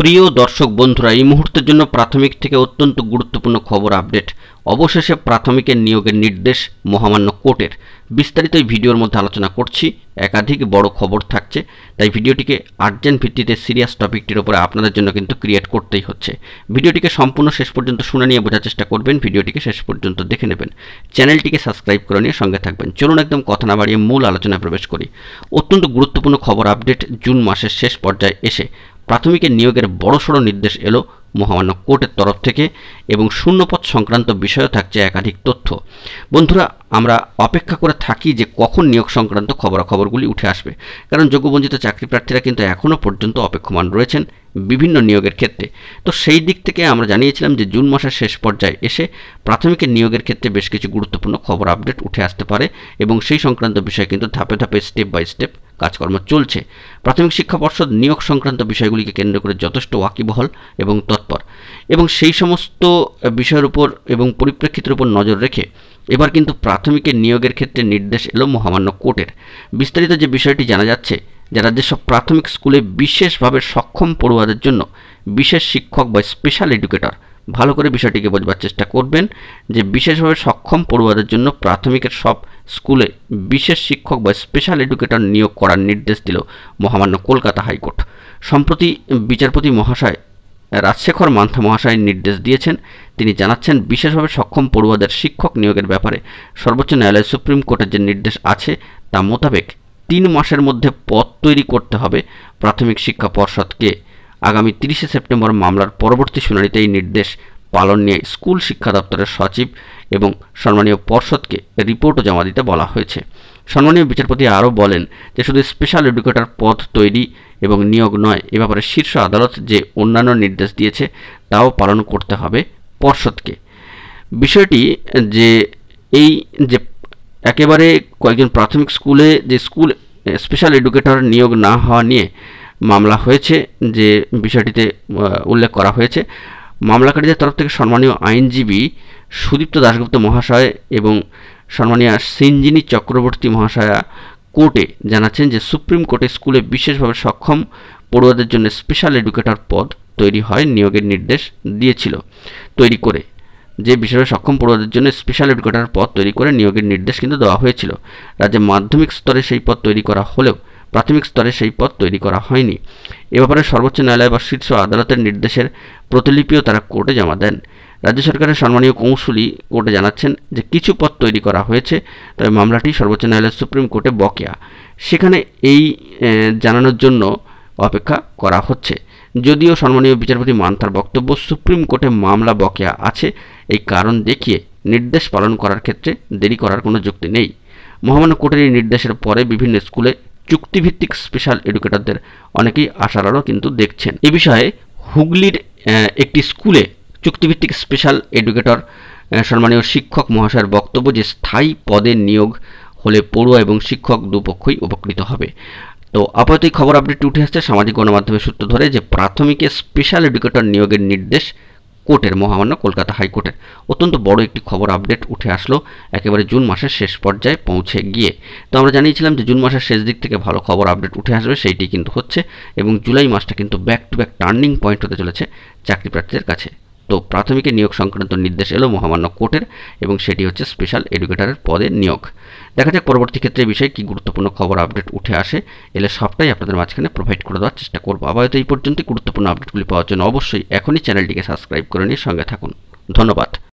প্রিয় দর্শক বন্ধুরা, এই মুহূর্তের জন্য প্রাথমিক থেকে অত্যন্ত গুরুত্বপূর্ণ খবর আপডেট। অবশেষে প্রাথমিকের নিয়োগের নির্দেশ মহামান্য কোর্টের। বিস্তারিত এই ভিডিওর মধ্যে আলোচনা করছি। একাধিক বড় খবর থাকছে, তাই ভিডিওটিকে আর্জেন্ট ভিত্তিতে সিরিয়াস টপিকটির উপরে আপনাদের জন্য কিন্তু ক্রিয়েট করতেই হচ্ছে। ভিডিওটিকে সম্পূর্ণ শেষ পর্যন্ত শুনে নিয়ে বোঝার চেষ্টা করবেন, ভিডিওটিকে শেষ পর্যন্ত দেখে নেবেন, চ্যানেলটিকে সাবস্ক্রাইব করে নিয়ে সঙ্গে থাকবেন। চলুন একদম কথা না বাড়িয়ে মূল আলোচনায় প্রবেশ করি। অত্যন্ত গুরুত্বপূর্ণ খবর আপডেট। জুন মাসের শেষ পর্যায়ে এসে প্রাথমিকের নিয়োগের বড়সড় নির্দেশ এলো মহামান্য কোর্টের তরফ থেকে, এবং শূন্যপদ সংক্রান্ত বিষয়েও থাকছে একাধিক তথ্য। বন্ধুরা, আমরা অপেক্ষা করে থাকি যে কখন নিয়োগ সংক্রান্ত খবরাখবরগুলি উঠে আসবে, কারণ যোগ্যবঞ্চিত চাকরি প্রার্থীরা কিন্তু এখনও পর্যন্ত অপেক্ষমান রয়েছেন বিভিন্ন নিয়োগের ক্ষেত্রে। তো সেই দিক থেকে আমরা জানিয়েছিলাম যে জুন মাসের শেষ পর্যায়ে এসে প্রাথমিকের নিয়োগের ক্ষেত্রে বেশ কিছু গুরুত্বপূর্ণ খবর আপডেট উঠে আসতে পারে, এবং সেই সংক্রান্ত বিষয়ে কিন্তু ধাপে ধাপে স্টেপ বাই স্টেপ কাজকর্ম চলছে। প্রাথমিক শিক্ষা পর্ষদ নিয়োগ সংক্রান্ত বিষয়গুলিকে কেন্দ্র করে যথেষ্ট ওয়াকিবহল এবং তৎপর, এবং সেই সমস্ত বিষয়ের উপর এবং পরিপ্রেক্ষিতের উপর নজর রেখে এবার কিন্তু প্রাথমিকের নিয়োগের ক্ষেত্রে নির্দেশ এলো মহামান্য কোর্টের। বিস্তারিত যে বিষয়টি জানা যাচ্ছে, যে রাজ্যের সব প্রাথমিক স্কুলে বিশেষভাবে সক্ষম পড়ুয়াদের জন্য বিশেষ শিক্ষক বা স্পেশাল এডুকেটর, ভালো করে বিষয়টিকে বোঝবার চেষ্টা করবেন যে বিশেষভাবে সক্ষম পড়ুয়াদের জন্য প্রাথমিকের সব স্কুলে বিশেষ শিক্ষক বা স্পেশাল এডুকেটর নিয়োগ করার নির্দেশ দিল মহামান্য কলকাতা হাইকোর্ট। সম্প্রতি বিচারপতি মহাশয় রাজশেখর মান্থা মহাশয় নির্দেশ দিয়েছেন। তিনি জানাচ্ছেন, বিশেষভাবে সক্ষম পড়ুয়াদের শিক্ষক নিয়োগের ব্যাপারে সর্বোচ্চ ন্যায়ালয় সুপ্রিম কোর্টের যে নির্দেশ আছে তা মোতাবেক 3 মাসের মধ্যে পদ তৈরি করতে হবে প্রাথমিক শিক্ষা পর্ষদকে। আগামী 30শে সেপ্টেম্বর মামলার পরবর্তী শুনানিতে এই নির্দেশ পালন নিয়ে স্কুল শিক্ষা দপ্তরের সচিব এবং সম্মানীয় পর্ষদকে রিপোর্টও জমা দিতে বলা হয়েছে। সম্মানীয় বিচারপতি আরও বলেন যে শুধু স্পেশাল এডুকেটর পদ তৈরি এবং নিয়োগ নয়, এ ব্যাপারে শীর্ষ আদালত যে অন্যান্য নির্দেশ দিয়েছে তাও পালন করতে হবে পর্ষদকে। বিষয়টি যে এই যে একেবারে কয়েকজন প্রাথমিক স্কুলে যে স্কুল স্পেশাল এডুকেটর নিয়োগ না হওয়া নিয়ে মামলা হয়েছে, যে বিষয়টিতে উল্লেখ করা হয়েছে, মামলাকারীদের তরফ থেকে সম্মানীয় আইনজীবী সুদীপ্ত দাশগুপ্ত মহাশয় এবং সম্মানীয় সিঞ্জিনী চক্রবর্তী মহাশয়া কোর্টে জানাচ্ছেন যে সুপ্রিম কোর্টে স্কুলে বিশেষভাবে সক্ষম পড়ুয়াদের জন্য স্পেশাল এডুকেটর পদ তৈরি হয় নিয়োগের নির্দেশ দিয়েছিল। তৈরি করে যে বিশেষভাবে সক্ষম পড়ুয়াদের জন্য স্পেশাল এডুকেটর পদ তৈরি করে নিয়োগের নির্দেশ কিন্তু দেওয়া হয়েছিল। রাজ্যে মাধ্যমিক স্তরে সেই পদ তৈরি করা হলেও প্রাথমিক স্তরে সেই পদ তৈরি করা হয়নি। এ ব্যাপারে সর্বোচ্চ ন্যায়ালয় বা শীর্ষ আদালতের নির্দেশের প্রতিলিপিও তারা কোর্টে জমা দেন। রাজ্য সরকারের সম্মানীয় কৌঁসুলি কোর্টে জানাচ্ছেন যে কিছু পদ তৈরি করা হয়েছে, তবে মামলাটি সর্বোচ্চ ন্যায়ালয়ের সুপ্রিম কোর্টে বকেয়া, সেখানে এই জানানোর জন্য অপেক্ষা করা হচ্ছে। যদিও সম্মানীয় বিচারপতি মান্থার বক্তব্য, সুপ্রিম কোর্টে মামলা বকেয়া আছে, এই কারণ দেখিয়ে নির্দেশ পালন করার ক্ষেত্রে দেরি করার কোনো যুক্তি নেই। মহামান্য কোর্টের এই নির্দেশের পরে বিভিন্ন স্কুলে চুক্তিভিত্তিক স্পেশাল এডুকেটরদের অনেকেই আশার আলো কিন্তু দেখছেন। এ বিষয়ে হুগলির একটি স্কুলে চুক্তিভিত্তিক স্পেশাল এডুকেটর সম্মানীয় শিক্ষক মহাশয়ের বক্তব্য যে স্থায়ী পদে নিয়োগ হলে পড়ুয়া এবং শিক্ষক দুপক্ষই উপকৃত হবে। তো আপাতত এই খবর আপডেটটি উঠে আসছে সামাজিক গণমাধ্যমের সূত্র ধরে যে প্রাথমিকে স্পেশাল এডুকেটর নিয়োগের নির্দেশ কোর্টের, মহামান্য কলকাতা হাইকোর্টের। অত্যন্ত বড় একটি খবর আপডেট উঠে আসলো একেবারে জুন মাসের শেষ পর্যায়ে পৌঁছে গিয়ে। তো আমরা জানিয়েছিলাম যে জুন মাসের শেষ দিক থেকে ভালো খবর আপডেট উঠে আসবে, সেইটি কিন্তু হচ্ছে, এবং জুলাই মাসটা কিন্তু back to back turning point হতে চলেছে চাকরি প্রার্থীদের কাছে। তো প্রাথমিকের নিয়োগ সংক্রান্ত নির্দেশ এলো মহামান্য কোর্টের, এবং সেটি হচ্ছে স্পেশাল এডুকেটরের পদে নিয়োগ। দেখা যাক পরবর্তী ক্ষেত্রে এই বিষয়ে কী গুরুত্বপূর্ণ খবর আপডেট উঠে আসে, এলে সবটাই আপনাদের মাঝখানে প্রোভাইড করে দেওয়ার চেষ্টা করবো। আপাতত এই পর্যন্ত গুরুত্বপূর্ণ আপডেটগুলি পাওয়ার জন্য অবশ্যই এখনই চ্যানেলটিকে সাবস্ক্রাইব করে নিয়ে সঙ্গে থাকুন। ধন্যবাদ।